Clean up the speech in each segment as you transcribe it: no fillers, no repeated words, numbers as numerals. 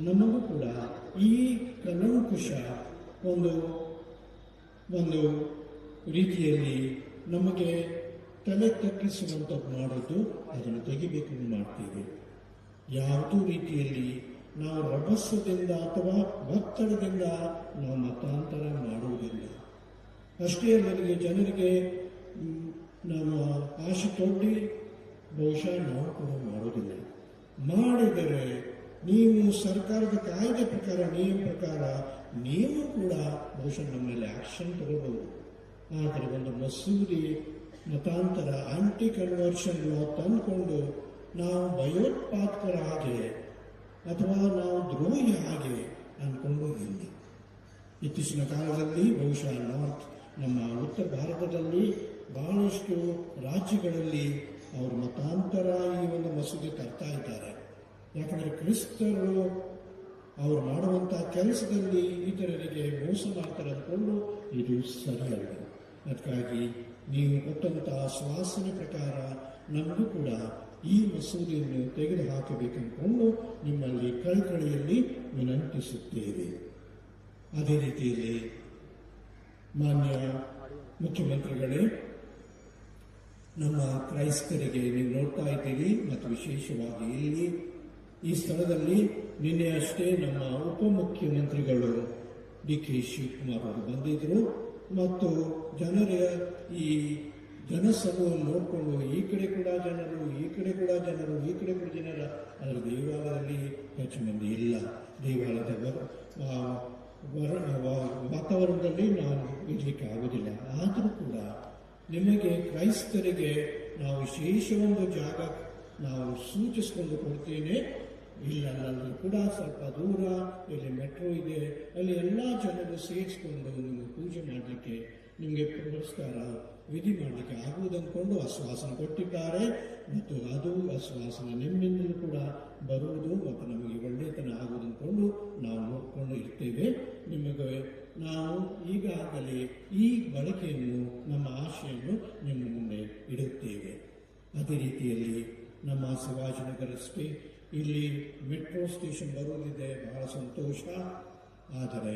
ನಮಗೂ ಕೂಡ ಈ ಕಲಂಕುಶ ಒಂದು ಒಂದು ರೀತಿಯಲ್ಲಿ ನಮಗೆ ತಲೆ ತಗ್ಗಿಸುವಂಥದ್ದು ಮಾಡೋದು, ಅದನ್ನು ತೆಗಿಬೇಕು ಮಾಡ್ತೀವಿ. ಯಾವುದೂ ರೀತಿಯಲ್ಲಿ ನಾವು ರಭಸದಿಂದ ಅಥವಾ ಒತ್ತಡದಿಂದ ನಾವು ಮತಾಂತರ ಮಾಡುವುದಿಲ್ಲ. ಅಷ್ಟೇ ಅಲ್ಲದೆ ಜನರಿಗೆ ನಮ್ಮ ಆಶೆ ತೊಡ್ಡಿ ಬಹುಶಃ ನಾವು ಕೂಡ ಮಾಡುವುದಿಲ್ಲ. ಮಾಡಿದರೆ ನೀವು ಸರ್ಕಾರದ ಕಾಯ್ದೆ ಪ್ರಕಾರ, ನಿಯಮ ಪ್ರಕಾರ ನೀವು ಕೂಡ ಬಹುಶಃ ನಮ್ಮ ಮೇಲೆ ಆಕ್ಷನ್ ತಗೋಬಹುದು. ಆದರೆ ಒಂದು ಮಸೂದೆ ಮತಾಂತರ ಆಂಟಿ ಕನ್ವರ್ಷನ್ ಲಾ ತಂದುಕೊಂಡು ನಾವು ಭಯೋತ್ಪಾದಕರ ಹಾಗೆ ಅಥವಾ ನಾವು ದ್ರೋಹಿ ಹಾಗೆ ಅಂದ್ಕೊಂಡು ಇಲ್ಲ. ಇತ್ತೀಚಿನ ಕಾಲದಲ್ಲಿ ಬಹುಶಃ ನಮ್ಮ ಉತ್ತರ ಭಾರತದಲ್ಲಿ ಬಹಳಷ್ಟು ರಾಜ್ಯಗಳಲ್ಲಿ ಅವರು ಮತಾಂತರ ಈ ಒಂದು ಮಸೂದೆ ತರ್ತಾ ಇದ್ದಾರೆ. ಯಾಕಂದರೆ ಕ್ರಿಸ್ತರು ಅವರು ಮಾಡುವಂಥ ಕೆಲಸದಲ್ಲಿ ಇತರರಿಗೆ ಮೋಸ ಮಾಡ್ತಾರೆ ಅಂದ್ಕೊಂಡು ಇದು ಸರಿಯಲ್ಲ. ಅದಕ್ಕಾಗಿ ನೀವು ಕೊಟ್ಟಂತಹ ಶ್ವಾಸನೆ ಪ್ರಕಾರ ನಮಗೂ ಕೂಡ ಈ ಮಸೂದೆಯನ್ನು ತೆಗೆದು ಹಾಕಬೇಕೆಂದುಕೊಂಡು ನಿಮ್ಮಲ್ಲಿ ಕಳಕಳಿಯಲ್ಲಿ ವಿನಂತಿಸುತ್ತೇವೆ. ಅದೇ ರೀತಿಯಲ್ಲಿ ಮಾನ್ಯ ಮುಖ್ಯಮಂತ್ರಿಗಳೇ, ನಮ್ಮ ಕ್ರೈಸ್ತರಿಗೆ ನೀವು ನೋಡ್ತಾ ಇದ್ದೀರಿ, ಮತ್ತು ವಿಶೇಷವಾಗಿ ಇಲ್ಲಿ ಈ ಸ್ಥಳದಲ್ಲಿ ನಿನ್ನೆ ಅಷ್ಟೇ ನಮ್ಮ ಉಪಮುಖ್ಯಮಂತ್ರಿಗಳು ಡಿ.ಕೆ. ಶಿವಕುಮಾರ್ ಅವರು ಬಂದಿದ್ದರು ಮತ್ತು ಜನರ ಈ ಜನಸಮೂಹವನ್ನು ನೋಡಿಕೊಂಡು ಈ ಕಡೆ ಕೂಡ ಜನರು, ಈ ಕಡೆ ಕೂಡ ಜನರು, ಈ ಕಡೆ ಕೂಡ ಜನರ, ಅದರ ದೇವಾಲಯದಲ್ಲಿ ಹೆಚ್ಚು ಮಂದಿ ಇಲ್ಲ. ದೇವಾಲಯದ ವಾತಾವರಣದಲ್ಲಿ ನಾವು ಇರಲಿಕ್ಕೆ ಆಗುವುದಿಲ್ಲ. ಆದರೂ ಕೂಡ ನಿಮಗೆ ಕ್ರೈಸ್ತರಿಗೆ ನಾವು ವಿಶೇಷ ಒಂದು ಜಾಗ ನಾವು ಸೂಚಿಸಿಕೊಂಡು ಕೊಡ್ತೇನೆ. ಇಲ್ಲಲ್ಲಿ ಕೂಡ ಸ್ವಲ್ಪ ದೂರ ಇಲ್ಲಿ ಮೆಟ್ರೋ ಇದೆ, ಅಲ್ಲಿ ಎಲ್ಲ ಜನರು ಸೇರಿಸಿಕೊಂಡು ನಿಮಗೆ ಪೂಜೆ ಮಾಡಲಿಕ್ಕೆ, ನಿಮಗೆ ಪುರಸ್ಕಾರ ವಿಧಿ ಮಾಡಲಿಕ್ಕೆ ಆಗುವುದಂದ್ಕೊಂಡು ಆಶ್ವಾಸನೆ ಕೊಟ್ಟಿದ್ದಾರೆ. ಮತ್ತು ಅದು ಆಶ್ವಾಸನೆ ನಿಮ್ಮಿಂದಲೂ ಕೂಡ ಬರುವುದು ಮತ್ತು ನಮಗೆ ಒಳ್ಳೆಯತನ ಆಗುವುದಂದ್ಕೊಂಡು ನಾವು ನೋಡಿಕೊಂಡು ಇರ್ತೇವೆ. ನಿಮಗೆ ನಾವು ಈಗಾಗಲೇ ಈ ಬಳಕೆಯನ್ನು, ನಮ್ಮ ಆಶೆಯನ್ನು ನಿಮ್ಮ ಮುಂದೆ ಇಡುತ್ತೇವೆ. ಅದೇ ರೀತಿಯಲ್ಲಿ ನಮ್ಮ ಶಿವಾಜಿನಗರ ಇಲ್ಲಿ ಮೆಟ್ರೋ ಸ್ಟೇಷನ್ ಬರುವುದಿದೆ, ಬಹಳ ಸಂತೋಷ. ಆದರೆ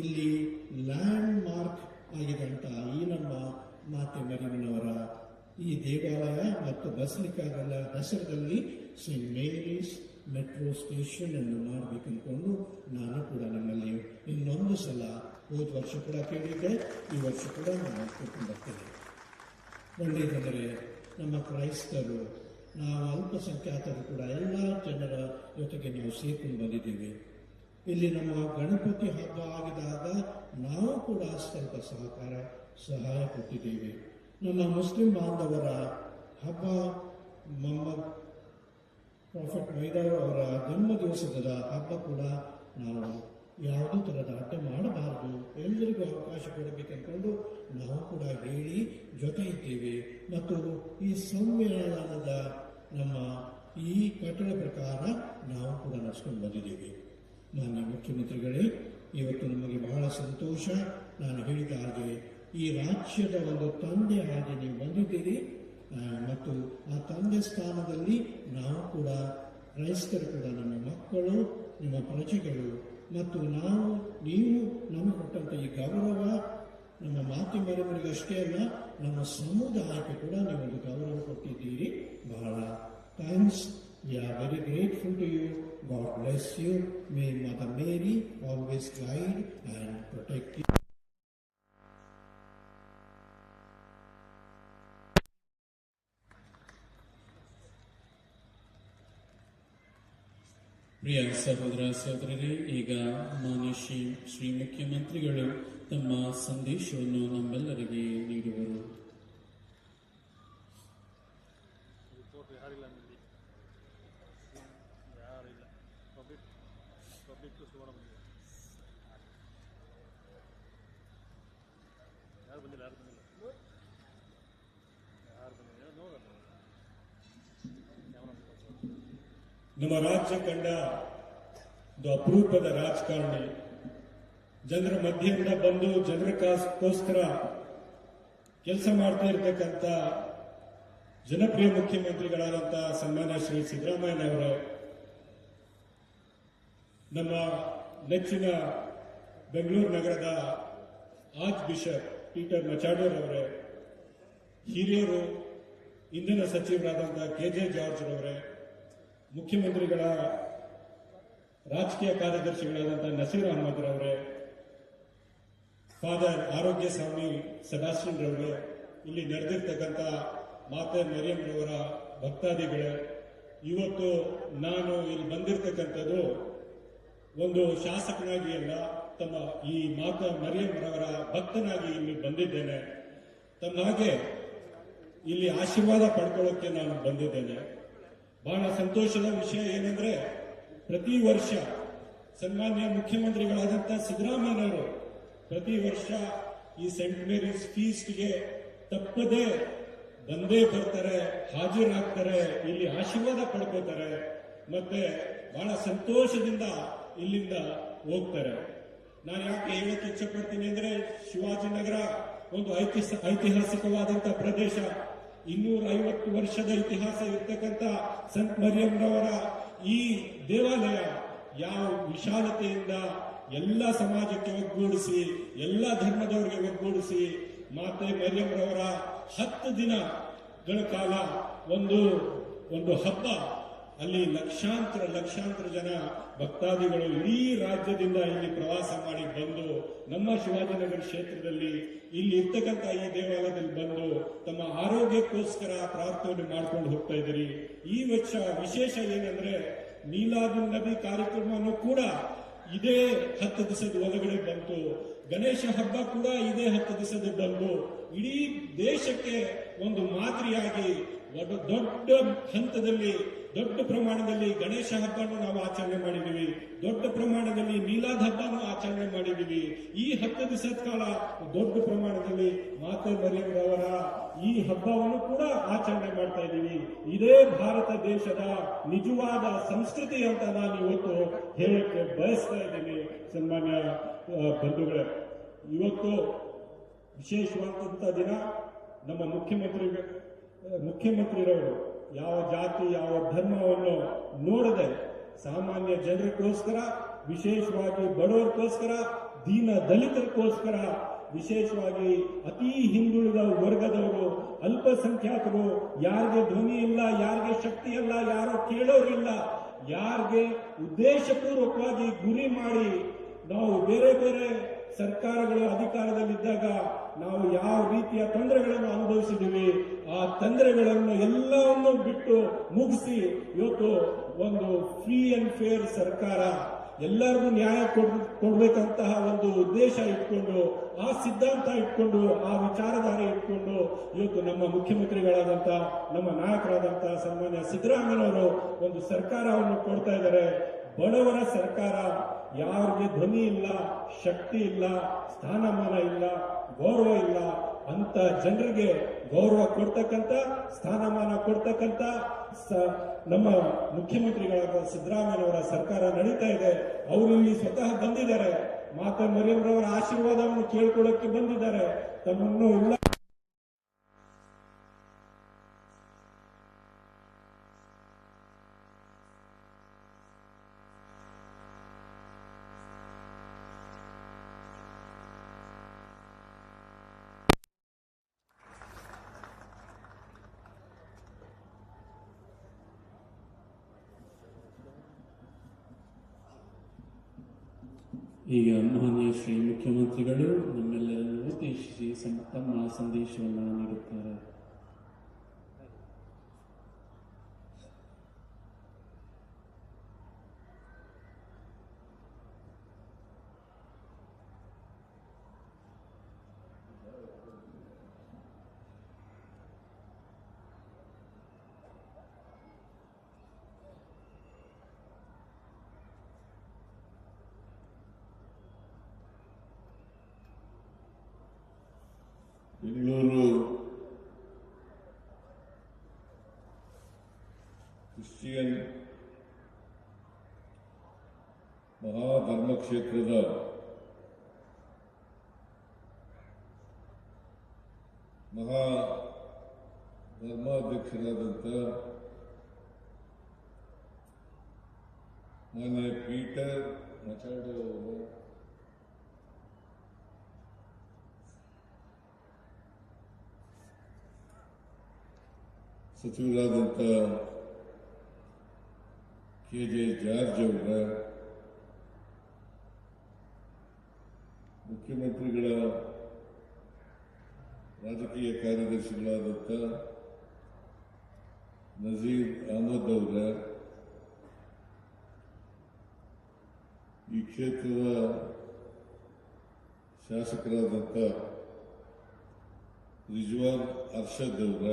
ಇಲ್ಲಿ ಲ್ಯಾಂಡ್ ಮಾರ್ಕ್ ಆಗಿದಂಥ ಈ ನಮ್ಮ ಮಾತೆ ಮರಿಯಮ್ಮನವರ ಈ ದೇವಾಲಯ ಮತ್ತು ಬಸಲಿಕಾಗಳ ಹೆಸರಲ್ಲಿ ಸೇಂಟ್ ಮೇರೀಸ್ ಮೆಟ್ರೋ ಸ್ಟೇಷನ್ ಅನ್ನು ಮಾಡಬೇಕಂದ್ಕೊಂಡು ನಾನು ಕೂಡ ನಮ್ಮಲ್ಲಿ ಇನ್ನೊಂದು ಸಲ, ಹೋದ ವರ್ಷ ಕೂಡ ಕೇಳಿದ್ದೆ, ಈ ವರ್ಷ ಕೂಡ ನಾನು ಕೊಟ್ಟು ಬರ್ತೇನೆ. ಒಳ್ಳೆಯದಂದರೆ ನಮ್ಮ ಕ್ರೈಸ್ತರು, ನಾವು ಅಲ್ಪಸಂಖ್ಯಾತರು ಕೂಡ ಎಲ್ಲ ಜನರ ಜೊತೆಗೆ ನಾವು ಸೇರ್ಕೊಂಡು ಬಂದಿದ್ದೇವೆ. ಇಲ್ಲಿ ನಮ್ಮ ಗಣಪತಿ ಹಬ್ಬ ಆಗಿದಾಗ ನಾವು ಕೂಡ ಸ್ವಲ್ಪ ಸಹಾಯ ಕೊಟ್ಟಿದ್ದೇವೆ. ನಮ್ಮ ಮುಸ್ಲಿಂ ಬಾಂಧವರ ಹಬ್ಬ, ಮೊಹಮ್ಮದ್ ಪ್ರಾಫೆಟ್ ಮೈದಾನ ಅವರ ಜನ್ಮ ದಿವಸದ ಹಬ್ಬ ಕೂಡ ನಾವು ಯಾವುದೇ ಥರದ ಅಡ್ಡ ಮಾಡಬಾರದು, ಎಲ್ಲರಿಗೂ ಅವಕಾಶ ಕೊಡಬೇಕಂದ್ಕೊಂಡು ನಾವು ಕೂಡ ಹೇಳಿ ಜೊತೆ ಇದ್ದೇವೆ. ಮತ್ತು ಈ ಸಂವಿಧಾನದ ನಮ್ಮ ಈ ಕಟ್ಟಡ ಪ್ರಕಾರ ನಾವು ಕೂಡ ನಡೆಸ್ಕೊಂಡು ಬಂದಿದ್ದೇವೆ. ಮಾನ್ಯ ಮುಖ್ಯಮಂತ್ರಿಗಳೇ, ಇವತ್ತು ನಮಗೆ ಬಹಳ ಸಂತೋಷ. ನಾನು ಹೇಳಿದ ಹಾಗೆ ಈ ರಾಜ್ಯದ ಒಂದು ತಂದೆ ಹಾಗೆ ನೀವು ಬಂದಿದ್ದೀರಿ ಮತ್ತು ಆ ತಂದೆ ಸ್ಥಾನದಲ್ಲಿ ನಾವು ಕೂಡ ಕ್ರೈಸ್ತರು ಕೂಡ ನಮ್ಮ ಮಕ್ಕಳು, ನಿಮ್ಮ ಪ್ರಜೆಗಳು ಮತ್ತು ನೀವು ನಮಗೆ ಕೊಟ್ಟಂಥ ಈ ಗೌರವ ನಮ್ಮ ಮಾತೆ ಮರಿಯಮ್ಮನಿಗೆ ಅಷ್ಟೇ ಅಲ್ಲ, ನಮ್ಮ ಸಮುದಾಯಕ್ಕೆ ಕೂಡ ನೀವೊಂದು ಗೌರವ ಕೊಟ್ಟಿದ್ದೀರಿ. ಬಹಳ thanks. We are very grateful to you. God bless you. May Mother Mary always guide and protect you. ಪ್ರಿಯ ಸಹೋದರ ಸಹೋದರರೇ, ಈಗ ಮಾನ್ಯ ಶ್ರೀ ಮುಖ್ಯಮಂತ್ರಿಗಳು ತಮ್ಮ ಸಂದೇಶವನ್ನು ನಮ್ಮೆಲ್ಲರಿಗೆ ನೀಡುವರು. ನಮ್ಮ ರಾಜ್ಯ ಕಂಡ ಒಂದು ಅಪರೂಪದ ರಾಜಕಾರಣಿ, ಜನರ ಮಧ್ಯದಿಂದ ಬಂದು ಜನರಿಗೋಸ್ಕರ ಕೆಲಸ ಮಾಡ್ತಾ ಇರ್ತಕ್ಕಂಥ ಜನಪ್ರಿಯ ಮುಖ್ಯಮಂತ್ರಿಗಳಾದಂಥ ಸನ್ಮಾನ್ಯ ಶ್ರೀ ಸಿದ್ದರಾಮಯ್ಯನವರೇ, ನಮ್ಮ ನೆಚ್ಚಿನ ಬೆಂಗಳೂರು ನಗರದ ಆರ್ಚ್ ಬಿಷಪ್ ಪೀಟರ್ ಮಚಾಡೋರ್ ಅವರೇ, ಹಿರಿಯರು ಇಂಧನ ಸಚಿವರಾದಂತಹ KJ ಜಾರ್ಜ್ ರವರೇ, ಮುಖ್ಯಮಂತ್ರಿಗಳ ರಾಜಕೀಯ ಕಾರ್ಯದರ್ಶಿಗಳಾದಂತಹ ನಸೀರ್ ಅಹಮದ್ ರವರೇ, ಫಾದರ್ ಆರೋಗ್ಯ ಸ್ವಾಮಿ ಸದಾಶಿವ್ ರವರೇ, ಇಲ್ಲಿ ನಡೆದಿರ್ತಕ್ಕಂಥ ಮಾತೆ ಮರಿಯಂ ರವರ ಭಕ್ತಾದಿಗಳೇ, ಇವತ್ತು ನಾನು ಇಲ್ಲಿ ಬಂದಿರತಕ್ಕಂಥದ್ದು ಒಂದು ಶಾಸಕನಾಗಿ ಅಲ್ಲ, ತಮ್ಮ ಈ ಮಾತಾ ಮರಿಯಂ ರವರ ಭಕ್ತನಾಗಿ ಇಲ್ಲಿ ಬಂದಿದ್ದೇನೆ. ತಮ್ಮ ಹಾಗೆ ಇಲ್ಲಿ ಆಶೀರ್ವಾದ ಪಡ್ಕೊಳ್ಳೋಕೆ ನಾನು ಬಂದಿದ್ದೇನೆ. ಬಹಳ ಸಂತೋಷದ ವಿಷಯ ಏನಂದ್ರೆ, ಪ್ರತಿ ವರ್ಷ ಸನ್ಮಾನ್ಯ ಮುಖ್ಯಮಂತ್ರಿಗಳಾದಂತಹ ಸಿದ್ದರಾಮಯ್ಯನವರು ಪ್ರತಿ ವರ್ಷ ಈ ಸೆಂಟ್ ಮೇರೀಸ್ ಫೀಸ್ಟ್ಗೆ ತಪ್ಪದೇ ಬಂದೇ ಬರ್ತಾರೆ, ಹಾಜರಾಗ್ತಾರೆ, ಇಲ್ಲಿ ಆಶೀರ್ವಾದ ಪಡ್ಕೋತಾರೆ, ಮತ್ತೆ ಬಹಳ ಸಂತೋಷದಿಂದ ಇಲ್ಲಿಂದ ಹೋಗ್ತಾರೆ. ನಾನು ಯಾಕೆ ಹೇಳಕ್ಕೆ ಇಚ್ಛೆ ಪಡ್ತೀನಿ ಅಂದ್ರೆ, ಶಿವಾಜಿನಗರ ಒಂದು ಐತಿಹಾಸಿಕವಾದಂತಹ ಪ್ರದೇಶ, 250 ವರ್ಷದ ಇತಿಹಾಸ ಇರ್ತಕ್ಕಂಥ ಸಂತ್ ಮರಿಯಂರವರ ಈ ದೇವಾಲಯ ಯಾವ ವಿಶಾಲತೆಯಿಂದ ಎಲ್ಲ ಸಮಾಜಕ್ಕೆ ಒಗ್ಗೂಡಿಸಿ, ಎಲ್ಲ ಧರ್ಮದವರಿಗೆ ಒಗ್ಗೂಡಿಸಿ, ಮಾತೆ ಮರಿಯಂರವರ 10 ದಿನಗಳ ಕಾಲ ಒಂದು ಹಬ್ಬ, ಅಲ್ಲಿ ಲಕ್ಷಾಂತರ ಜನ ಭಕ್ತಾದಿಗಳು ಇಡೀ ರಾಜ್ಯದಿಂದ ಇಲ್ಲಿ ಪ್ರವಾಸ ಮಾಡಿ ಬಂದು ನಮ್ಮ ಶಿವಾಜಿನಗರ ಕ್ಷೇತ್ರದಲ್ಲಿ ಇಲ್ಲಿ ಇರ್ತಕ್ಕಂಥ ಈ ದೇವಾಲಯದಲ್ಲಿ ಬಂದು ತಮ್ಮ ಆರೋಗ್ಯಕ್ಕೋಸ್ಕರ ಪ್ರಾರ್ಥನೆ ಮಾಡ್ಕೊಂಡು ಹೋಗ್ತಾ ಇದ್ದೀರಿ. ಈ ವರ್ಷ ವಿಶೇಷ ಏನಂದ್ರೆ, ಮೀಲಾದುನ್ ನಬಿ ಕಾರ್ಯಕ್ರಮವನ್ನು ಕೂಡ ಇದೇ 10 ದಿವಸದ ಒಳಗಡೆ ಬಂತು. ಗಣೇಶ ಹಬ್ಬ ಕೂಡ ಇದೇ 10 ದಿವಸದ ಬಂದು ಇಡೀ ದೇಶಕ್ಕೆ ಒಂದು ಮಾದರಿಯಾಗಿ ದೊಡ್ಡ ಹಂತದಲ್ಲಿ, ದೊಡ್ಡ ಪ್ರಮಾಣದಲ್ಲಿ ಗಣೇಶ ಹಬ್ಬವನ್ನು ನಾವು ಆಚರಣೆ ಮಾಡಿದ್ದೀವಿ. ದೊಡ್ಡ ಪ್ರಮಾಣದಲ್ಲಿ ಮೀಲಾದ್ ಹಬ್ಬನೂ ಆಚರಣೆ ಮಾಡಿದ್ದೀವಿ. ಈ 10 ದಿವಸದ ಕಾಲ ದೊಡ್ಡ ಪ್ರಮಾಣದಲ್ಲಿ ಮಾತೆ ಮರಿಯಂರವರ ಈ ಹಬ್ಬವನ್ನು ಕೂಡ ಆಚರಣೆ ಮಾಡ್ತಾ ಇದ್ದೀವಿ. ಇದೇ ಭಾರತ ದೇಶದ ನಿಜವಾದ ಸಂಸ್ಕೃತಿ ಅಂತ ನಾನು ಇವತ್ತು ಹೇಳಕ್ಕೆ ಬಯಸ್ತಾ ಇದ್ದೀನಿ. ಸನ್ಮಾನ್ಯ ಬಂಧುಗಳೇ, ಇವತ್ತು ವಿಶೇಷವಾದಂತಹ ದಿನ. ನಮ್ಮ ಮುಖ್ಯಮಂತ್ರಿರವರು ಯಾವ ಜಾತಿ ಯಾವ ಧರ್ಮವನ್ನು ನೋಡದೆ ಸಾಮಾನ್ಯ ಜನರಿಗೋಸ್ಕರ, ವಿಶೇಷವಾಗಿ ಬಡವರಿಗೋಸ್ಕರ, ದೀನ ದಲಿತರಿಗೋಸ್ಕರ, ವಿಶೇಷವಾಗಿ ಅತಿ ಹಿಂದುಳಿದ ವರ್ಗದವರು, ಅಲ್ಪಸಂಖ್ಯಾತರು, ಯಾರಿಗೆ ಧ್ವನಿ ಇಲ್ಲ, ಯಾರಿಗೆ ಶಕ್ತಿ ಇಲ್ಲ, ಯಾರೋ ಕೇಳೋರಿಲ್ಲ, ಯಾರಿಗೆ ಉದ್ದೇಶಪೂರ್ವಕವಾಗಿ ಗುರಿ ಮಾಡಿ ನಾವು ಬೇರೆ ಬೇರೆ ಸರ್ಕಾರಗಳು ಅಧಿಕಾರದಲ್ಲಿದ್ದಾಗ ನಾವು ಯಾವ ರೀತಿಯ ತೊಂದರೆಗಳನ್ನು ಅನುಭವಿಸಿದ್ದೀವಿ, ಆ ತೊಂದರೆಗಳನ್ನು ಎಲ್ಲವನ್ನು ಬಿಟ್ಟು ಮುಗಿಸಿ ಇವತ್ತು ಒಂದು ಫ್ರೀ ಅಂಡ್ ಫೇರ್ ಸರ್ಕಾರ, ಎಲ್ಲರಿಗೂ ನ್ಯಾಯ ಕೊಡಬೇಕಂತಹ ಒಂದು ಉದ್ದೇಶ ಇಟ್ಕೊಂಡು, ಆ ಸಿದ್ಧಾಂತ ಇಟ್ಕೊಂಡು, ಆ ವಿಚಾರಧಾರೆ ಇಟ್ಕೊಂಡು ಇವತ್ತು ನಮ್ಮ ಮುಖ್ಯಮಂತ್ರಿಗಳಾದಂಥ, ನಮ್ಮ ನಾಯಕರಾದಂತಹ ಸನ್ಮಾನ್ಯ ಸಿದ್ದರಾಮಯ್ಯನವರು ಒಂದು ಸರ್ಕಾರವನ್ನು ಕೊಡ್ತಾ ಇದ್ದಾರೆ. ಬಡವರ ಸರ್ಕಾರ, ಯಾರಿಗೆ ಧ್ವನಿ ಇಲ್ಲ, ಶಕ್ತಿ ಇಲ್ಲ, ಸ್ಥಾನಮಾನ ಇಲ್ಲ, ಗೌರವ ಇಲ್ಲ ಅಂತ ಜನರಿಗೆ ಗೌರವ ಕೊಡ್ತಕ್ಕಂಥ, ಸ್ಥಾನಮಾನ ಕೊಡ್ತಕ್ಕಂಥ ನಮ್ಮ ಮುಖ್ಯಮಂತ್ರಿಗಳಾದ ಸಿದ್ದರಾಮಯ್ಯನವರ ಸರ್ಕಾರ ನಡೀತಾ ಇದೆ. ಅವರು ಇಲ್ಲಿ ಸ್ವತಃ ಬಂದಿದ್ದಾರೆ, ಮಾತಾ ಮರಿಯಂರವರ ಆಶೀರ್ವಾದವನ್ನು ಕೇಳ್ಕೊಳ್ಳೋಕೆ ಬಂದಿದ್ದಾರೆ. ತಮ್ಮನ್ನು ಇಲ್ಲ ಈಗ ಮಾನ್ಯ ಶ್ರೀ ಮುಖ್ಯಮಂತ್ರಿಗಳು ನಮ್ಮೆಲ್ಲರನ್ನು ಉದ್ದೇಶಿಸಿ ತಮ್ಮ ಸಂದೇಶವನ್ನು ನೀಡುತ್ತಾರೆ. ಬೆಂಗಳೂರು ಕ್ರಿಶ್ಚಿಯನ್ ಮಹಾಧರ್ಮಕ್ಷೇತ್ರದ ಧರ್ಮಾಧ್ಯಕ್ಷರಾದಂಥ ಮಾನ್ಯ ಪೀಟರ್ ಮಾತಾಡೋ ಸಚಿವರಾದಂಥ KJ ಜಾರ್ಜ್ ಅವರ, ಮುಖ್ಯಮಂತ್ರಿಗಳ ರಾಜಕೀಯ ಕಾರ್ಯದರ್ಶಿಗಳಾದಂಥ ನಜೀರ್ ಅಹಮದ್ ಅವರ, ಈ ಕ್ಷೇತ್ರದ ಶಾಸಕರಾದಂಥ ರಿಜ್ವಾನ್ ಅರ್ಷದ್ ಅವರ,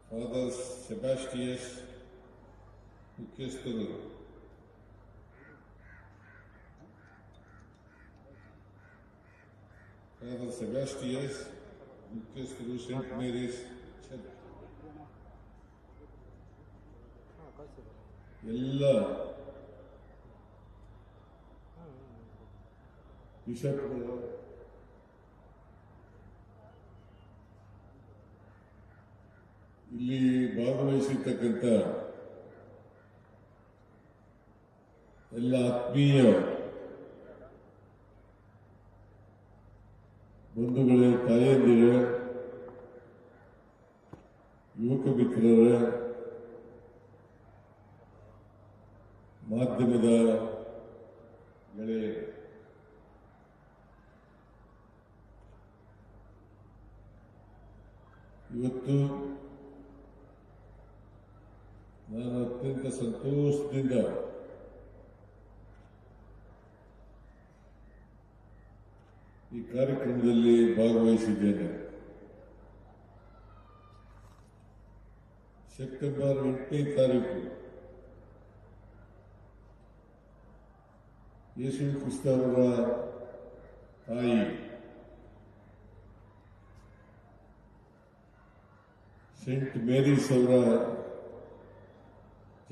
ಫಾದರ್ ಸೆಬಾಸ್ಟಿಯಸ್ ಮುಖ್ಯಸ್ಥರು, ಫಾದರ್ ಸೆಬಾಸ್ಟಿಯಸ್ ಮುಖ್ಯಸ್ಥರು ಸೇಂಟ್ ಮೇರೀಸ್ ಚರ್ಚ್, ಎಲ್ಲ ಬಿಷಪ್ಗಳು, ಇಲ್ಲಿ ಭಾಗವಹಿಸಿರ್ತಕ್ಕಂಥ ಎಲ್ಲ ಆತ್ಮೀಯ ಬಂಧುಗಳೇ, ತಾಯಂದಿರೇ, ಯುವಕ ಮಿತ್ರರೇ, ಮಾಧ್ಯಮದ ಗೆಳೆಯರು, ಇವತ್ತು ನಾನು ಅತ್ಯಂತ ಸಂತೋಷದಿಂದ ಈ ಕಾರ್ಯಕ್ರಮದಲ್ಲಿ ಭಾಗವಹಿಸಿದ್ದೇನೆ. ಸೆಪ್ಟೆಂಬರ್ 8ನೇ ತಾರೀಕು ಯೇಸು ಕ್ರಿಸ್ತ ಅವರ ತಾಯಿ ಸೇಂಟ್ ಮೇರೀಸ್ ಅವರ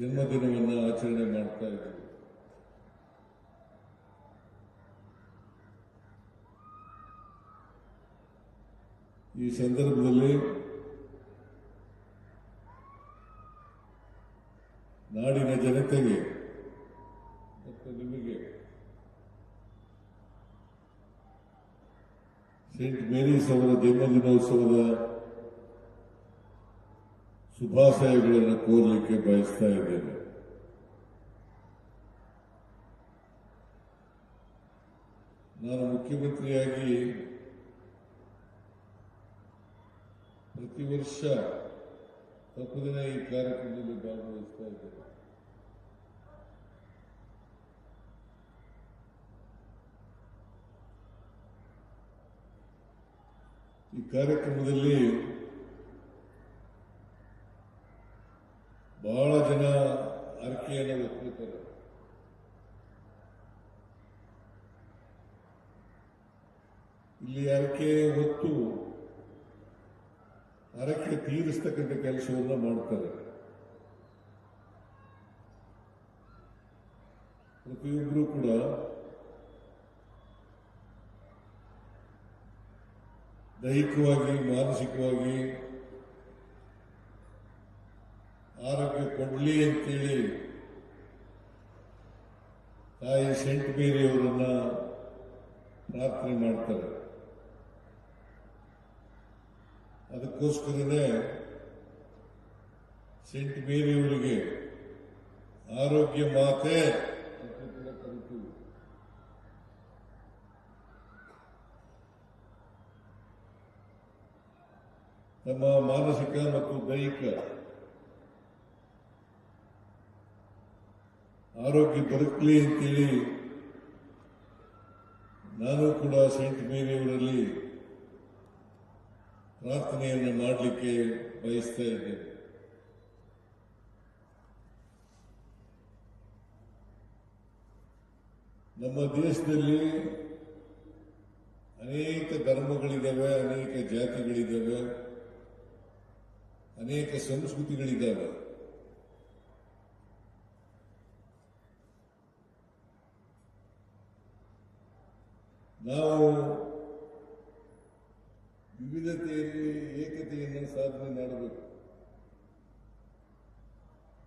ಜನ್ಮದಿನವನ್ನು ಆಚರಣೆ ಮಾಡ್ತಾ ಇದ್ದೀವಿ. ಈ ಸಂದರ್ಭದಲ್ಲಿ ನಾಡಿನ ಜನತೆಗೆ ಮತ್ತು ನಿಮಗೆ ಸೇಂಟ್ ಮೇರೀಸ್ ಅವರ ಜನ್ಮದಿನೋತ್ಸವದ ಶುಭಾಶಯಗಳನ್ನು ಕೋರಲಿಕ್ಕೆ ಬಯಸ್ತಾ ಇದ್ದೇನೆ. ನಾನು ಮುಖ್ಯಮಂತ್ರಿಯಾಗಿ ಪ್ರತಿ ವರ್ಷ ತಪ್ಪದಿನ ಈ ಕಾರ್ಯಕ್ರಮದಲ್ಲಿ ಭಾಗವಹಿಸ್ತಾ ಇದ್ದೇನೆ. ಈ ಕಾರ್ಯಕ್ರಮದಲ್ಲಿ ಬಹಳ ಜನ ಅರಿಕೆಯನ್ನು ಒಪ್ಪಿರ್ತಾರೆ. ಇಲ್ಲಿ ಅರಿಕೆ ಹೊತ್ತು ಹರಕೆ ತೀರಿಸ್ತಕ್ಕಂಥ ಕೆಲಸವನ್ನು ಮಾಡ್ತಾರೆ. ಪ್ರತಿಯೊಬ್ಬರೂ ಕೂಡ ದೈಹಿಕವಾಗಿ, ಮಾನಸಿಕವಾಗಿ ಆರೋಗ್ಯ ಕೊಡಲಿ ಅಂತೇಳಿ ತಾಯಿ ಸೇಂಟ್ ಮೇರಿ ಅವರನ್ನ ಪ್ರಾರ್ಥನೆ ಮಾಡ್ತಾರೆ. ಅದಕ್ಕೋಸ್ಕರನೇ ಸೇಂಟ್ ಮೇರಿ ಅವರಿಗೆ ಆರೋಗ್ಯ ಮಾತೆ ಅಂತ ಕೂಡ ಕರಿತೀವಿ. ತಮ್ಮ ಮಾನಸಿಕ ಮತ್ತು ದೈಹಿಕ ಆರೋಗ್ಯ ಬದುಕಲಿ ಅಂತೇಳಿ ನಾನು ಕೂಡ ಸೇಂಟ್ ಮೇರಿ ಅವರಲ್ಲಿ ಪ್ರಾರ್ಥನೆಯನ್ನು ಮಾಡಲಿಕ್ಕೆ ಬಯಸ್ತಾ ಇದ್ದೇನೆ. ನಮ್ಮ ದೇಶದಲ್ಲಿ ಅನೇಕ ಧರ್ಮಗಳಿದ್ದಾವೆ, ಅನೇಕ ಜಾತಿಗಳಿದ್ದಾವೆ, ಅನೇಕ ಸಂಸ್ಕೃತಿಗಳಿದ್ದಾವೆ. ನಾವು ವಿವಿಧತೆಯಲ್ಲಿ ಏಕತೆಯನ್ನು ಸಾಧನೆ ಮಾಡಬೇಕು.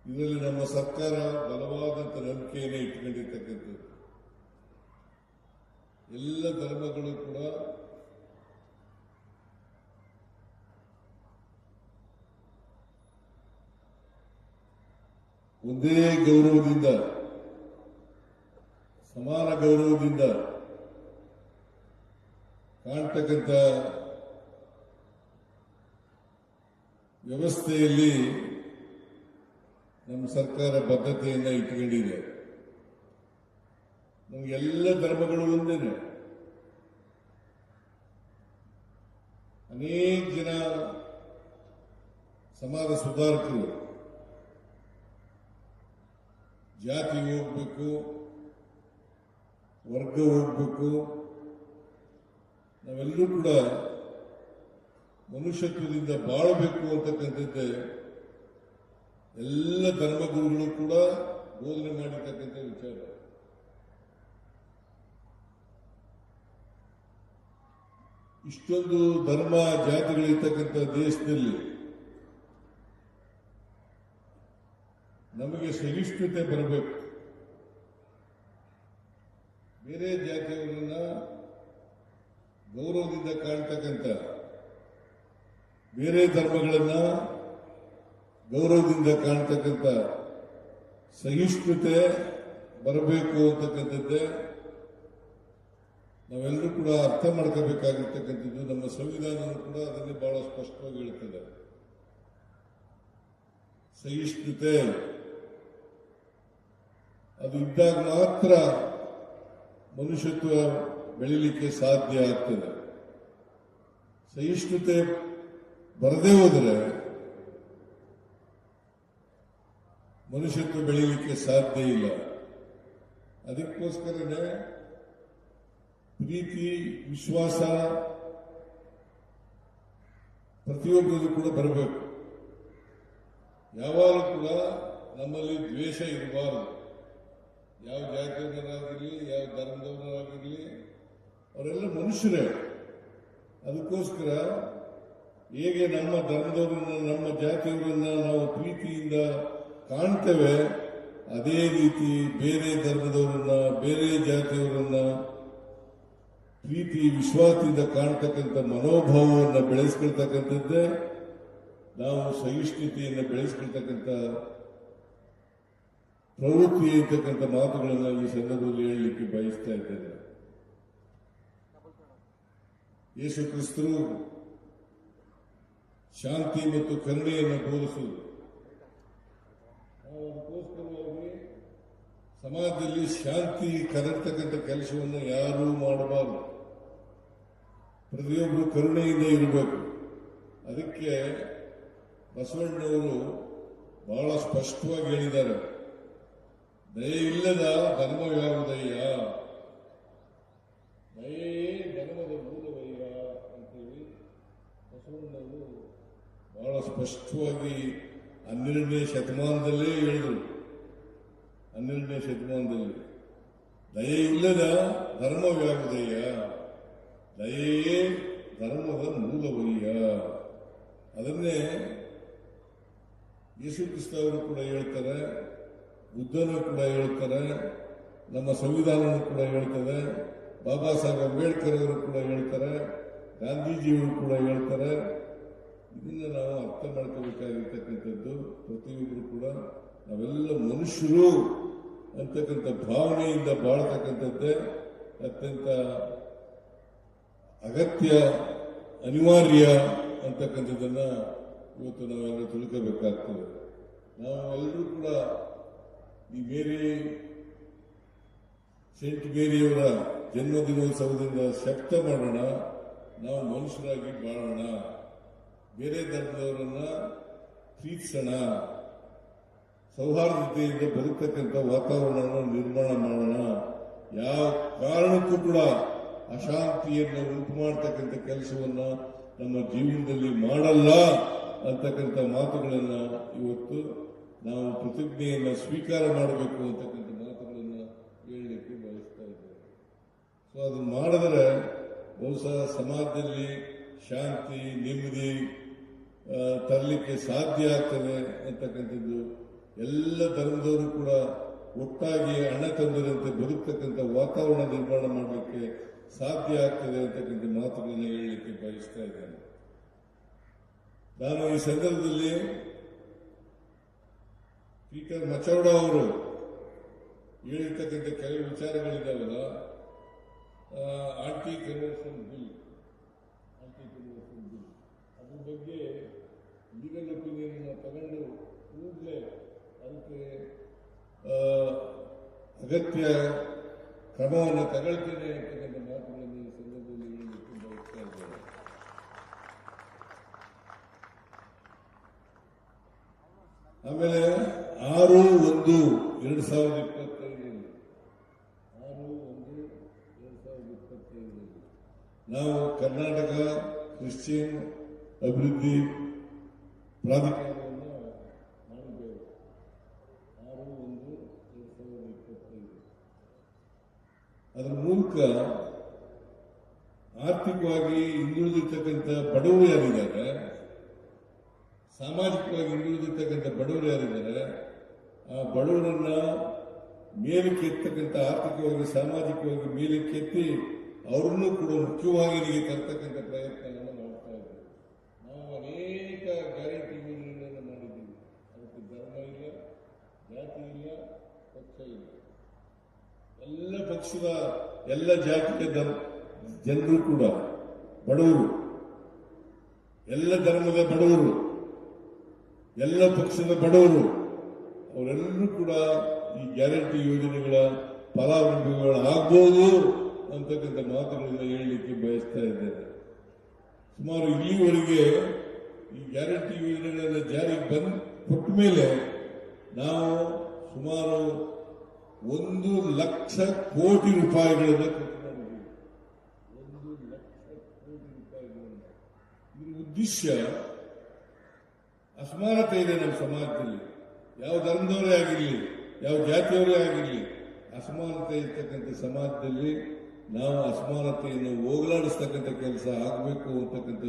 ಇದರಲ್ಲಿ ನಮ್ಮ ಸರ್ಕಾರ ಬಲವಾದಂಥ ನಂಬಿಕೆಯನ್ನು ಇಟ್ಕೊಂಡಿರ್ತಕ್ಕಂಥದ್ದು. ಎಲ್ಲ ಧರ್ಮಗಳು ಕೂಡ ಒಂದೇ ಗೌರವದಿಂದ, ಸಮಾನ ಗೌರವದಿಂದ ಕಾಣ್ತಕ್ಕಂಥ ವ್ಯವಸ್ಥೆಯಲ್ಲಿ ನಮ್ಮ ಸರ್ಕಾರ ಬದ್ಧತೆಯನ್ನು ಇಟ್ಕೊಂಡಿದೆ. ನಮಗೆಲ್ಲ ಧರ್ಮಗಳು ಒಂದೇನೆ. ಅನೇಕ ಜನ ಸಮಾಜ ಸುಧಾರಕರು ಜಾತಿ ಹೋಗ್ಬೇಕು, ವರ್ಗ ಹೋಗ್ಬೇಕು, ನಾವೆಲ್ಲರೂ ಕೂಡ ಮನುಷ್ಯತ್ವದಿಂದ ಬಾಳಬೇಕು ಅಂತಕ್ಕಂಥದ್ದೇ ಎಲ್ಲ ಧರ್ಮಗುರುಗಳು ಕೂಡ ಬೋಧನೆ ಮಾಡಿರ್ತಕ್ಕಂಥ ವಿಚಾರ. ಇಷ್ಟೊಂದು ಧರ್ಮ ಜಾತಿಗಳಿರ್ತಕ್ಕಂಥ ದೇಶದಲ್ಲಿ ನಮಗೆ ಸಹಿಷ್ಣುತೆ ಬರಬೇಕು. ಬೇರೆ ಜಾತಿಯವರನ್ನ ಗೌರವದಿಂದ ಕಾಣ್ತಕ್ಕಂಥ, ಬೇರೆ ಧರ್ಮಗಳನ್ನ ಗೌರವದಿಂದ ಕಾಣ್ತಕ್ಕಂಥ ಸಹಿಷ್ಣುತೆ ಬರಬೇಕು ಅಂತಕ್ಕಂಥದ್ದೇ ನಾವೆಲ್ಲರೂ ಕೂಡ ಅರ್ಥ ಮಾಡ್ಕೋಬೇಕಾಗಿರ್ತಕ್ಕಂಥದ್ದು. ನಮ್ಮ ಸಂವಿಧಾನವೂ ಕೂಡ ಅದನ್ನೇ ಬಹಳ ಸ್ಪಷ್ಟವಾಗಿ ಹೇಳ್ತದೆ. ಸಹಿಷ್ಣುತೆ ಅದು ಇದ್ದಾಗ ಮಾತ್ರ ಮನುಷ್ಯತ್ವ ಬೆಳೀಲಿಕ್ಕೆ ಸಾಧ್ಯ ಆಗ್ತದೆ. ಸಹಿಷ್ಣುತೆ ಬರದೇ ಹೋದರೆ ಮನುಷ್ಯತ್ವ ಬೆಳೀಲಿಕ್ಕೆ ಸಾಧ್ಯ ಇಲ್ಲ. ಅದಕ್ಕೋಸ್ಕರನೇ ಪ್ರೀತಿ, ವಿಶ್ವಾಸ ಪ್ರತಿಯೊಬ್ಬರಿಗೂ ಕೂಡ ಬರಬೇಕು. ಯಾವಾಗಲೂ ಕೂಡ ನಮ್ಮಲ್ಲಿ ದ್ವೇಷ ಇರಬಾರದು. ಯಾವ ಜಾತಿಯವರಾಗಿರಲಿ, ಯಾವ ಧರ್ಮದವರಾಗಿರಲಿ, ಅವರೆಲ್ಲ ಮನುಷ್ಯರೇ. ಅದಕ್ಕೋಸ್ಕರ ಹೇಗೆ ನಮ್ಮ ಧರ್ಮದವರನ್ನ, ನಮ್ಮ ಜಾತಿಯವರನ್ನ ನಾವು ಪ್ರೀತಿಯಿಂದ ಕಾಣ್ತೇವೆ, ಅದೇ ರೀತಿ ಬೇರೆ ಧರ್ಮದವರನ್ನ, ಬೇರೆ ಜಾತಿಯವರನ್ನ ಪ್ರೀತಿ ವಿಶ್ವಾಸದಿಂದ ಕಾಣ್ತಕ್ಕಂಥ ಮನೋಭಾವವನ್ನು ಬೆಳೆಸ್ಕೊಳ್ತಕ್ಕಂಥದ್ದೇ ನಾವು ಸಹಿಷ್ಣುತೆಯನ್ನು ಬೆಳೆಸ್ಕೊಳ್ತಕ್ಕಂಥ ಪ್ರವೃತ್ತಿ ಇರ್ತಕ್ಕಂಥ ಮಾತುಗಳನ್ನು ಈ ಸಂದರ್ಭದಲ್ಲಿ ಹೇಳಲಿಕ್ಕೆ ಬಯಸ್ತಾ ಇದ್ದೇನೆ. ಯೇಸು ಕ್ರಿಸ್ತರು ಶಾಂತಿ ಮತ್ತು ಕರುಣೆಯನ್ನು ಬೋಧಿಸುವುದು. ನಾವು ಅದಕ್ಕೋಸ್ಕರವಾಗಿ ಸಮಾಜದಲ್ಲಿ ಶಾಂತಿ ಕದರ್ತಕ್ಕಂಥ ಕೆಲಸವನ್ನು ಯಾರೂ ಮಾಡಬಾರದು. ಪ್ರತಿಯೊಬ್ಬರು ಕರುಣೆಯಿಂದ ಇರಬೇಕು. ಅದಕ್ಕೆ ಬಸವಣ್ಣವರು ಬಹಳ ಸ್ಪಷ್ಟವಾಗಿ ಹೇಳಿದ್ದಾರೆ, ದಯೆ ಇಲ್ಲದ ಧರ್ಮವ್ಯಾವುದಯ್ಯ, ದಯೆಯೇ ಧರ್ಮದ ಮೂಲವಯ್ಯ ಅಂತೇಳಿ ಬಸವಣ್ಣವರು ಬಹಳ ಸ್ಪಷ್ಟವಾಗಿ 12ನೇ ಶತಮಾನದಲ್ಲೇ ಹೇಳಿದರು. 12ನೇ ಶತಮಾನದಲ್ಲಿ ದಯೆ ಇಲ್ಲದ ಧರ್ಮವ್ಯಾವುದಯ್ಯ, ದಯೆಯೇ ಧರ್ಮದ ಮೂಲವಯ್ಯ. ಅದನ್ನೇ ಯೇಸು ಕ್ರಿಸ್ತ ಅವರು ಕೂಡ ಹೇಳ್ತಾರೆ, ಬುದ್ಧನು ಕೂಡ ಹೇಳ್ತಾರೆ, ನಮ್ಮ ಸಂವಿಧಾನವೂ ಕೂಡ ಹೇಳ್ತದೆ, ಬಾಬಾ ಸಾಹೇಬ್ ಅಂಬೇಡ್ಕರ್ ಅವರು ಕೂಡ ಹೇಳ್ತಾರೆ, ಗಾಂಧೀಜಿಯವರು ಕೂಡ ಹೇಳ್ತಾರೆ. ಇದನ್ನು ನಾವು ಅರ್ಥ ಮಾಡ್ಕೋಬೇಕಾಗಿರ್ತಕ್ಕಂಥದ್ದು. ಪ್ರತಿಯೊಬ್ಬರು ಕೂಡ ನಾವೆಲ್ಲ ಮನುಷ್ಯರು ಅಂತಕ್ಕಂಥ ಭಾವನೆಯಿಂದ ಬಾಳ್ತಕ್ಕಂಥದ್ದೇ ಅತ್ಯಂತ ಅಗತ್ಯ, ಅನಿವಾರ್ಯ ಅಂತಕ್ಕಂಥದ್ದನ್ನ ಇವತ್ತು ನಾವೆಲ್ಲ ತಿಳ್ಕೋಬೇಕಾಗ್ತದೆ. ನಾವೆಲ್ಲರೂ ಕೂಡ ಈ ಸೆಂಟ್ ಮೇರಿಯವರ ಜನ್ಮದಿನೋತ್ಸವದಿಂದ ಶಕ್ತ ಮಾಡೋಣ, ನಾವು ಮನುಷ್ಯರಾಗಿ ಬಾಳೋಣ, ಬೇರೆ ಧರ್ಮದವರನ್ನ ಪ್ರೀತಿಸೋಣ, ಸೌಹಾರ್ದತೆಯಿಂದ ಬದುಕತಕ್ಕಂಥ ವಾತಾವರಣವನ್ನು ನಿರ್ಮಾಣ ಮಾಡೋಣ. ಯಾವ ಕಾರಣಕ್ಕೂ ಕೂಡ ಅಶಾಂತಿಯನ್ನು ಉಂಟು ಮಾಡತಕ್ಕಂಥ ಕೆಲಸವನ್ನ ನಮ್ಮ ಜೀವನದಲ್ಲಿ ಮಾಡಲ್ಲ ಅಂತಕ್ಕಂಥ ಮಾತುಗಳನ್ನು ಇವತ್ತು ನಾವು ಪ್ರತಿಜ್ಞೆಯನ್ನು ಸ್ವೀಕಾರ ಮಾಡಬೇಕು ಅಂತಕ್ಕಂಥ ಮಾತುಗಳನ್ನು ಹೇಳಲಿಕ್ಕೆ ಬಯಸ್ತಾ ಇದ್ದೇವೆ. ಸೊ ಅದನ್ನು ಮಾಡಿದ್ರೆ ಬಹುಶಃ ಸಮಾಜದಲ್ಲಿ ಶಾಂತಿ, ನೆಮ್ಮದಿ ತರಲಿಕ್ಕೆ ಸಾಧ್ಯ ಆಗ್ತದೆ ಅಂತಕ್ಕಂಥದ್ದು ಎಲ್ಲ ಧರ್ಮದವರು ಕೂಡ ಒಟ್ಟಾಗಿ ಅಣ್ಣ ತಮ್ಮಂದಿರಂತೆ ಬದುಕ್ತಕ್ಕಂಥ ವಾತಾವರಣ ನಿರ್ಮಾಣ ಮಾಡಲಿಕ್ಕೆ ಸಾಧ್ಯ ಆಗ್ತದೆ ಅಂತಕ್ಕಂಥ ಮಾತುಗಳನ್ನು ಹೇಳಲಿಕ್ಕೆ ಬಯಸ್ತಾ ಇದ್ದೇನೆ. ನಾನು ಈ ಸಂದರ್ಭದಲ್ಲಿ ಪೀಟರ್ ಮಚೌಡ ಅವರು ಹೇಳಿರ್ತಕ್ಕಂಥ ಕೆಲವು ವಿಚಾರಗಳಿದ್ದಾವಲ್ಲ, ಆಂಟಿ ಕನ್ವರ್ಷನ್ ಬಿಲ್ ಅದ್ರ ಬಗ್ಗೆ ಲೀಗಲ್ ಒಪಿನಿಯನ್ ತಗೊಂಡು ಕೂಡಲೇ ಅದಕ್ಕೆ ಅಗತ್ಯ ಕ್ರಮವನ್ನು ತಗೊಳ್ತೇನೆ ಅಂತಕ್ಕಂಥ ಮಾತುಗಳನ್ನು ಈ ಸಂದರ್ಭದಲ್ಲಿ ಹೇಳಲಿಕ್ಕೆ ಬಯಸ್ತಾ ಇದ್ದೇನೆ. ಆಮೇಲೆ 6/1/2025 ನಾವು ಕರ್ನಾಟಕ ಕ್ರಿಶ್ಚಿಯನ್ ಅಭಿವೃದ್ಧಿ ಪ್ರಾಧಿಕಾರವನ್ನು ಮಾಡಿದ್ದೇವೆ. 6/1/2025 ಅದರ ಮೂಲಕ ಆರ್ಥಿಕವಾಗಿ ಹಿಂದುಳಿದಿರ್ತಕ್ಕಂಥ ಬಡವರು ಯಾರಿದ್ದಾರೆ, ಸಾಮಾಜಿಕವಾಗಿ ಹಿಂದುಳಿದಿರ್ತಕ್ಕಂಥ ಬಡವರು ಯಾರಿದ್ದಾರೆ, ಆ ಬಡವರನ್ನ ಮೇಲಕ್ಕೆತ್ತಕ್ಕಂಥ ಆರ್ಥಿಕವಾಗಿ ಸಾಮಾಜಿಕವಾಗಿ ಮೇಲಕ್ಕೆತ್ತಿ ಅವರನ್ನು ಕೂಡ ಮುಖ್ಯವಾಹಿನಿಗೆ ತರ್ತಕ್ಕಂಥ ಪ್ರಯತ್ನವನ್ನು ಮಾಡ್ತಾ ಇದ್ದೇವೆ. ನಾವು ಅನೇಕ ಗ್ಯಾರಂಟಿ ಯೋಜನೆಗಳನ್ನು ಮಾಡಿದ್ದೀವಿ. ಅದಕ್ಕೆ ಧರ್ಮ ಇಲ್ಲ, ಜಾತಿ ಇಲ್ಲ, ಪಕ್ಷ ಇಲ್ಲ. ಎಲ್ಲ ಪಕ್ಷದ ಎಲ್ಲ ಜಾತಿಯ ಜನರು ಕೂಡ ಬಡವರು, ಎಲ್ಲ ಧರ್ಮದ ಬಡವರು, ಎಲ್ಲ ಪಕ್ಷದ ಬಡವರು, ಅವರೆಲ್ಲರೂ ಕೂಡ ಈ ಗ್ಯಾರಂಟಿ ಯೋಜನೆಗಳ ಫಲಾನುಭವಿಗಳಾಗಬಹುದು ಅಂತಕ್ಕಂಥ ಮಾತುಗಳನ್ನು ಹೇಳಲಿಕ್ಕೆ ಬಯಸ್ತಾ ಇದ್ದೇನೆ. ಸುಮಾರು ಇಲ್ಲಿವರೆಗೆ ಈ ಗ್ಯಾರಂಟಿ ಯೋಜನೆಗಳನ್ನು ಜಾರಿಗೆ ಕೊಟ್ಟ ಮೇಲೆ ನಾವು ಸುಮಾರು 1,00,000 ಕೋಟಿ ರೂಪಾಯಿಗಳನ್ನು ಖರ್ಚು ಮಾಡಿದ್ದೀವಿ. 1,00,000 ಕೋಟಿ ರೂಪಾಯಿಗಳನ್ನು. ಇದರ ಉದ್ದೇಶ ಅಸಮಾನತೆ ಇದೆ ನಮ್ಮ ಸಮಾಜದಲ್ಲಿ. ಯಾವ ಧರ್ಮದವರೇ ಆಗಿರಲಿ, ಯಾವ ಜಾತಿಯವರೇ ಆಗಿರಲಿ, ಅಸಮಾನತೆ ಇರ್ತಕ್ಕಂಥ ಸಮಾಜದಲ್ಲಿ ನಾವು ಅಸಮಾನತೆಯನ್ನು ಹೋಗಲಾಡಿಸ್ತಕ್ಕಂಥ ಕೆಲಸ ಆಗಬೇಕು ಅಂತಕ್ಕಂಥ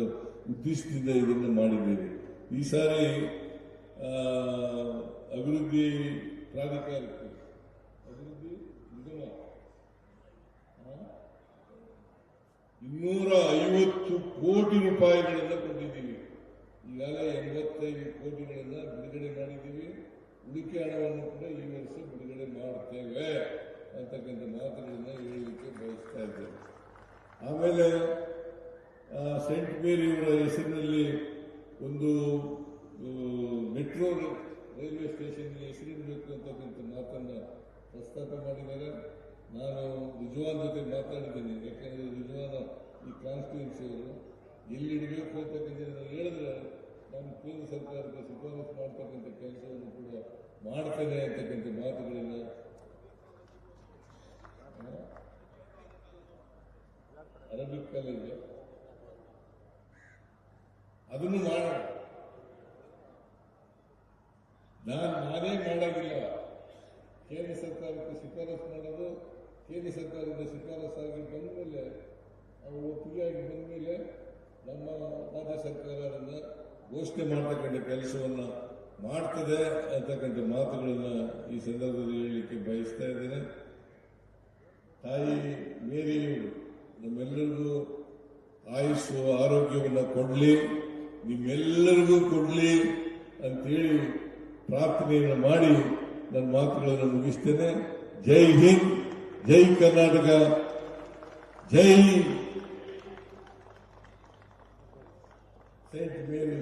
ಉದ್ದೇಶದಿಂದ ಇದನ್ನು ಮಾಡಿದ್ದೇವೆ. ಈ ಸಾರಿ ಅಭಿವೃದ್ಧಿ ಪ್ರಾಧಿಕಾರಕ್ಕೆ, ಅಭಿವೃದ್ಧಿ ನಿಗಮ 250 ಕೋಟಿ ರೂಪಾಯಿಗಳನ್ನು ಕೊಟ್ಟಿದ್ದೀವಿ. ಈಗಾಗಲೇ 85 ಕೋಟಿಗಳನ್ನು ಬಿಡುಗಡೆ ಮಾಡಿದ್ದೀವಿ. ಉಳಿಕೆ ಹಣವನ್ನು ಕೂಡ ಈ ವರ್ಷ ಬಿಡುಗಡೆ ಮಾಡುತ್ತೇವೆ ಅಂತಕ್ಕಂಥ ಮಾತುಗಳನ್ನು ಹೇಳಲಿಕ್ಕೆ ಬಯಸ್ತಾ ಇದ್ದೇವೆ. ಆಮೇಲೆ ಸೆಂಟ್ ಮೇರಿಯವರ ಹೆಸರಿನಲ್ಲಿ ಒಂದು ಮೆಟ್ರೋ ರೈಲ್ವೆ ಸ್ಟೇಷನ್ಗೆ ಹೆಸರಿಡಬೇಕು ಅಂತಕ್ಕಂಥ ಮಾತನ್ನು ಪ್ರಸ್ತಾಪ ಮಾಡಿದ್ದಾರೆ. ನಾನು ರಿಜ್ವಾನ್ ಜೊತೆ ಮಾತಾಡಿದ್ದೀನಿ. ಯಾಕೆಂದರೆ ರಿಜ್ವಾನ್ ಈ ಕಾನ್ಸ್ಟಿಟ್ಯೂನ್ಸಿಯವರು ಎಲ್ಲಿಡಬೇಕು ಅಂತಕ್ಕಂಥ ಹೇಳಿದ್ರೆ ನಾನು ಕೇಂದ್ರ ಸರ್ಕಾರಕ್ಕೆ ಶಿಫಾರಸು ಮಾಡ್ತಕ್ಕಂಥ ಕೆಲಸವನ್ನು ಕೂಡ ಮಾಡ್ತೇನೆ ಅಂತಕ್ಕಂಥ ಮಾತುಗಳನ್ನು ಅರಬಿಕ್ ಕಾಲೇಜ್ ಅದನ್ನು ಮಾಡೋಣ. ನಾನೇ ಮಾಡೋದಿಲ್ಲ, ಕೇಂದ್ರ ಸರ್ಕಾರಕ್ಕೆ ಶಿಫಾರಸು ಮಾಡೋದು. ಕೇಂದ್ರ ಸರ್ಕಾರದಿಂದ ಶಿಫಾರಸಾಗಿ ಬಂದ ಮೇಲೆ, ಅವರು ಒಪ್ಪಿಗೆಯಾಗಿ ಬಂದ ಮೇಲೆ ನಮ್ಮ ರಾಜ್ಯ ಸರ್ಕಾರ ಅದನ್ನು ಘೋಷಣೆ ಮಾಡತಕ್ಕಂಥ ಕೆಲಸವನ್ನು ಮಾಡ್ತದೆ ಅಂತಕ್ಕಂಥ ಮಾತುಗಳನ್ನು ಈ ಸಂದರ್ಭದಲ್ಲಿ ಹೇಳಲಿಕ್ಕೆ ಬಯಸ್ತಾ ಇದ್ದೇನೆ. ತಾಯಿ ಮೇರಿಯವರು ನಮ್ಮೆಲ್ಲರಿಗೂ ಆಯುಸ್ಸು ಆರೋಗ್ಯವನ್ನು ಕೊಡಲಿ, ನಿಮ್ಮೆಲ್ಲರಿಗೂ ಕೊಡಲಿ ಅಂತೇಳಿ ಪ್ರಾರ್ಥನೆಯನ್ನು ಮಾಡಿ ನನ್ನ ಮಾತುಗಳನ್ನು ಮುಗಿಸ್ತೇನೆ. ಜೈ ಹಿಂದ್, ಜೈ ಕರ್ನಾಟಕ, ಜೈ ಸೆಂಟ್ ಮೇರಿ.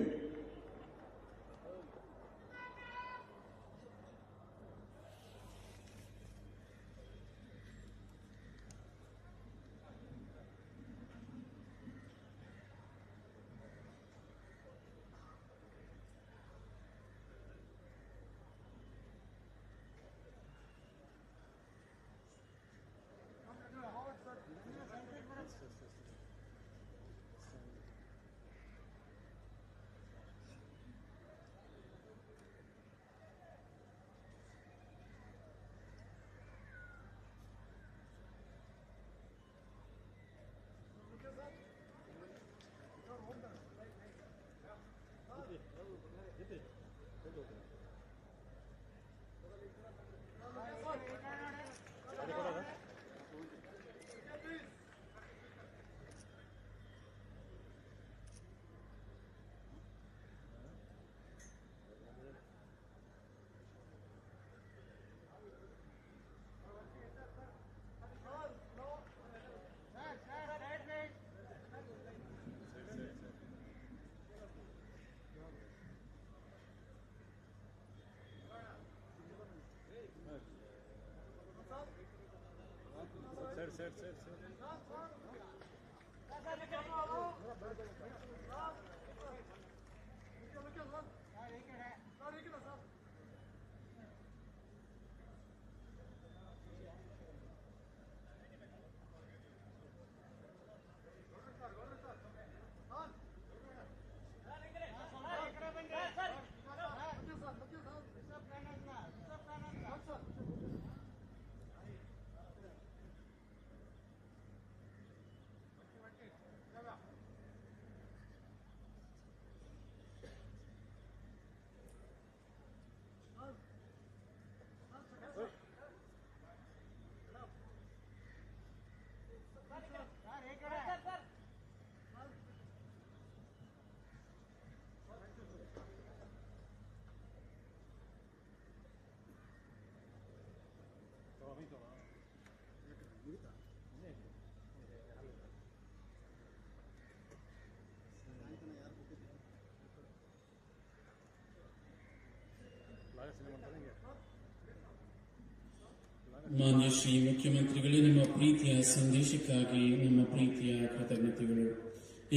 ಮಾನ್ಯ ಶ್ರೀ ಮುಖ್ಯಮಂತ್ರಿಗಳೇ, ನಿಮ್ಮ ಪ್ರೀತಿಯ ಸಂದೇಶಕ್ಕಾಗಿ ನಮ್ಮ ಪ್ರೀತಿಯ ಕೃತಜ್ಞತೆಗಳು.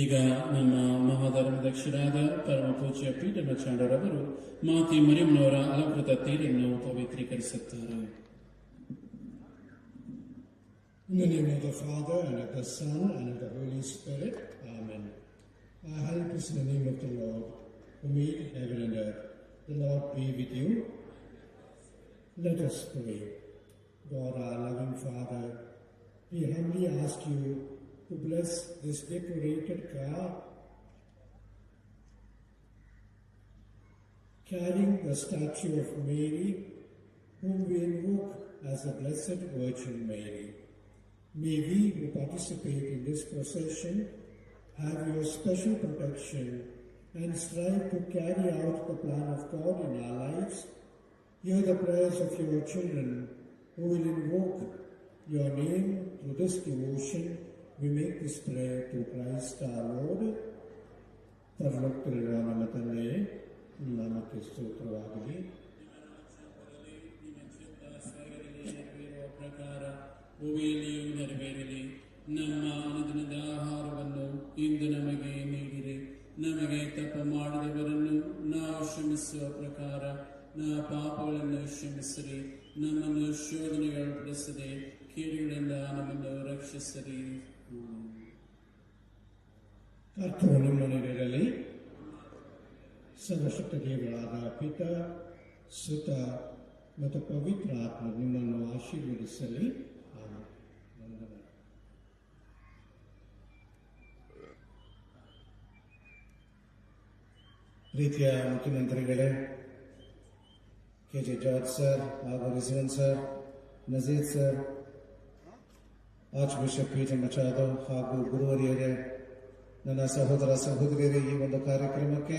ಈಗ ನಮ್ಮ ಮಹಾಧರ್ಮದಕ್ಷರಾದ ಪರಮ ಪೂಜ್ಯ ಪೀಠಮಾಚಾರ್ಯರವರು ಮಾತೆ ಮರಿಯಮ್ಮನವರ ಅಲಂಕೃತ ತೇರನ್ನು ಪವಿತ್ರೀಕರಿಸುತ್ತಾರೆ. In the name of the Father, and of the Son, and of the Holy Spirit. Amen. Our help is in the name of the Lord, who made heaven and earth. The Lord be with you. Let us pray. God, our loving Father, we humbly ask you to bless this decorated car carrying the statue of Mary, whom we invoke as the Blessed Virgin Mary. May we who participate in this procession have your special protection and strive to carry out the plan of God in our lives. Hear the prayers of your children who will invoke your name through this devotion. We make this prayer through Christ our Lord. ಪರಲೋಕದಲ್ಲಿರುವ ನಮ್ಮ ತಂದೆಯೇ, ನಾಮಕ್ಕೆ ಸ್ತೋತ್ರವಾಗಲಿ. ಪ್ರಕಾರ ಭೂಮಿಯಲ್ಲಿಯೂ ನೆರವೇರಲಿ. ನಮ್ಮ ಅನುದಿನದ ಆಹಾರವನ್ನು ಇಂದು ನಮಗೆ ನೀಡಿರಿ. ನಮಗೆ ತಪ್ಪು ಮಾಡಿದವರನ್ನು ನಾವು ಕ್ಷಮಿಸುವ ಪ್ರಕಾರ ನಮ್ಮ ಪಾಪಗಳನ್ನು ಕ್ಷಮಿಸಿರಿ. ನಮ್ಮನ್ನು ಶೋಧನೆಗೊಳಪಡಿಸದೆ ಕೀಡುಗಳಿಂದ ನಮ್ಮನ್ನು ರಕ್ಷಿಸಿರಿ. ಕರ್ತನು ನಿಮ್ಮೊಂದಿಗಿರಲಿ. ಸರ್ವಶಕ್ತ ದೇವರಾದ ಪಿತ, ಸುತ ಮತ್ತು ಪವಿತ್ರ ಆತ್ಮ ನಿಮ್ಮನ್ನು ಆಶೀರ್ವದಿಸಲಿ. ಪ್ರೀತಿಯ ಮುಖ್ಯಮಂತ್ರಿಗಳೇ, ಕೆ.ಜೆ. ಜಾರ್ಜ್ ಸರ್ ಹಾಗೂ Rizwan sir, Nazeer sir, archbishop Peter Machado ಹಾಗೂ ಗುರುವರಿಯರೇ, ನನ್ನ ಸಹೋದರ ಸಹೋದರಿಯರೇ, ಈ ಒಂದು ಕಾರ್ಯಕ್ರಮಕ್ಕೆ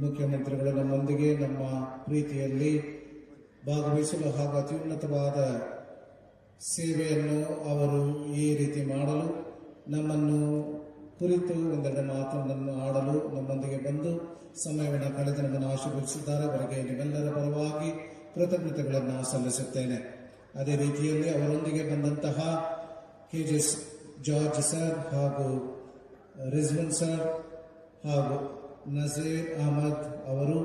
ಮುಖ್ಯಮಂತ್ರಿಗಳು ನಮ್ಮೊಂದಿಗೆ ನಮ್ಮ ಪ್ರೀತಿಯಲ್ಲಿ ಭಾಗವಹಿಸಲು ಹಾಗೂ ಅತ್ಯುನ್ನತವಾದ ಸೇವೆಯನ್ನು ಅವರು ಈ ರೀತಿ ಮಾಡಲು, ನಮ್ಮನ್ನು ಕುರಿತು ಒಂದೆರಡು ಮಾತನ್ನು ಆಡಲು ನಮ್ಮೊಂದಿಗೆ ಬಂದು ಸಮಯವನ್ನು ಕಳೆದು ನಮ್ಮನ್ನು ಆಶೀರ್ವದಿಸಿದ್ದಾರೆ. ಅವರಿಗೆ ನಿಮ್ಮೆಲ್ಲರ ಪರವಾಗಿ ಕೃತಜ್ಞತೆಗಳನ್ನು ಸಲ್ಲಿಸುತ್ತೇನೆ. ಅದೇ ರೀತಿಯಲ್ಲಿ ಅವರೊಂದಿಗೆ ಬಂದಂತಹ ಕೆ.ಜೆ. ಜಾರ್ಜ್ ಸರ್ ಹಾಗೂ ರಿಜ್ವಾನ್ ಸರ್ ಹಾಗೂ ನಜೀರ್ ಅಹಮದ್ ಅವರು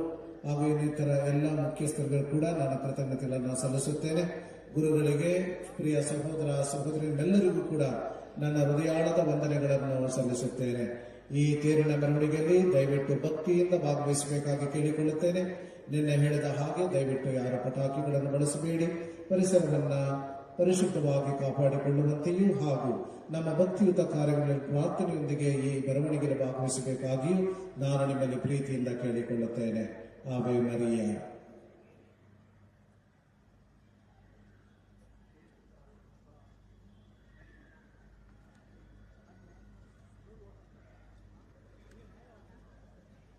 ಹಾಗೂ ಇನ್ನಿತರ ಎಲ್ಲ ಮುಖ್ಯಸ್ಥರುಗಳು ಕೂಡ ನಾನು ಕೃತಜ್ಞತೆಗಳನ್ನು ಸಲ್ಲಿಸುತ್ತೇನೆ. ಗುರುಗಳಿಗೆ, ಪ್ರಿಯ ಸಹೋದರ ಸಹೋದರಿಯರೆಲ್ಲರಿಗೂ ಕೂಡ ನನ್ನ ಹೃದಯಾಳದ ವಂದನೆಗಳನ್ನು ಸಲ್ಲಿಸುತ್ತೇನೆ. ಈ ತೇರಿನ ಮೆರವಣಿಗೆಯಲ್ಲಿ ದಯವಿಟ್ಟು ಭಕ್ತಿಯಿಂದ ಭಾಗವಹಿಸಬೇಕಾಗಿ ಕೇಳಿಕೊಳ್ಳುತ್ತೇನೆ. ನಿನ್ನೆ ಹೇಳಿದ ಹಾಗೆ ದಯವಿಟ್ಟು ಯಾರ ಪಟಾಕಿಗಳನ್ನು ಬಳಸಬೇಡಿ. ಪರಿಸರವನ್ನು ಪರಿಶುದ್ಧವಾಗಿ ಕಾಪಾಡಿಕೊಳ್ಳುವಂತೆಯೂ ಹಾಗೂ ನಮ್ಮ ಭಕ್ತಿಯುತ ಕಾರ್ಯಗಳಲ್ಲಿ ಪ್ರಾರ್ಥನೆಯೊಂದಿಗೆ ಈ ಮೆರವಣಿಗೆಯಲ್ಲಿ ಭಾಗವಹಿಸಬೇಕಾಗಿಯೂ ನಾನು ನಿಮ್ಮಲ್ಲಿ ಪ್ರೀತಿಯಿಂದ ಕೇಳಿಕೊಳ್ಳುತ್ತೇನೆ. ಆವೆ ಮರಿಯ.